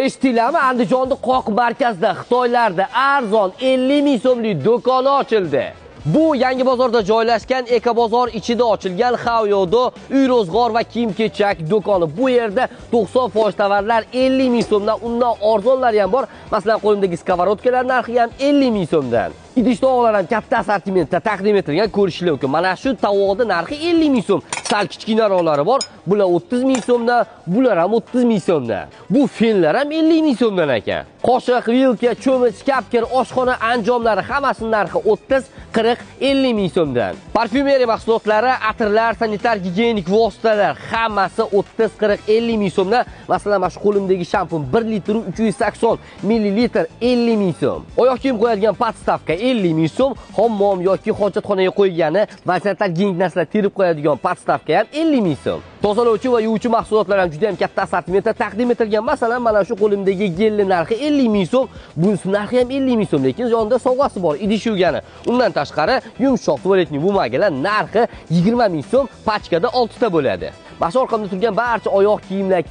Eshitdinglarmi? Andijonda qoq markazda Xitoylarda arzon 50 ming so'mlik do'koni ochildi. Bu yangi bozorda joylashgan Ekobozor ichida ochilgan Xaoyodo uy ro'zg'or va kiyim-kechak do'koni. Bu yerda 90% tovarlar 50 ming so'mdan, undan arzonlari ham bor. Masalan, qo'limdagi skavorotkalar narxi ham 50 ming so'mdan. Idish-tovoqlar ham katta assortimentda taqdim etilgan, ko'rishingiz mumkin. Mana shu tovoqning narxi 50 ming so'm. Sal kichkinaroqlari bor. Bular 30 ming so'mdan, bular ham 30 ming so'mdan. Bu fenlar ham 50 ming so'mdan ekan. Qoshiq, vilka, cho'mich, kapkir, oshxona anjomlari hammasining narxi 30, 40, 50 ming so'mdan. Parfyumeriya mahsulotlari, atirlar, sanitar gigiyenik vositalar hammasi 30, 40, 50 ming so'mdan. Masalan, mana shu qo'limdagi shampun 1 litr 380 millilitr 50 ming so'm. Oyoq kiyim qo'yadigan podstavka 50 ming so'm, hammom yoki hojatxonaga qo'ygani va sanitar gigiyenik narsalar terib qo'yadigan podstavka ham 50 ming so'm. Tozalovchi va yuvuvchi mahsulotlar ham juda ham katta assortimentda taqdim etilgan. Masalan, mana shu qo'limdagi gelli narxi 50 ming so'm, bunisi narxi ham 50 ming so'm, lekin yonida sovg'asi bor, idish yuvgani. Undan tashqari, yumshoq tualetning bumagalar narxi 20 ming so'm, pachkada 6 ta bo'ladi. Mana shu orqamda turgan barcha oyoq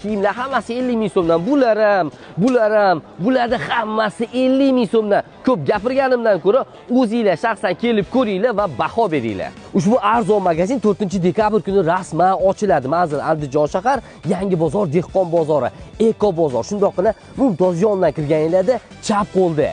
kiyimlar hammasi 50 ming so'mdan. Bularni hammasi 50 ming so'mdan. Ko'p gapirganimdan ko'ra, o'zingizlar shaxsan kelib ko'ringlar va baho beringlar. Ushbu arzon magazin 4-dekabr kuni rasman ochiladi. Manzil Andijon shahar, Yangi bozor, dehqon bozori, Ekobozor. Shundoqqina mumtoz yondan kirganinglarda chap qo'lda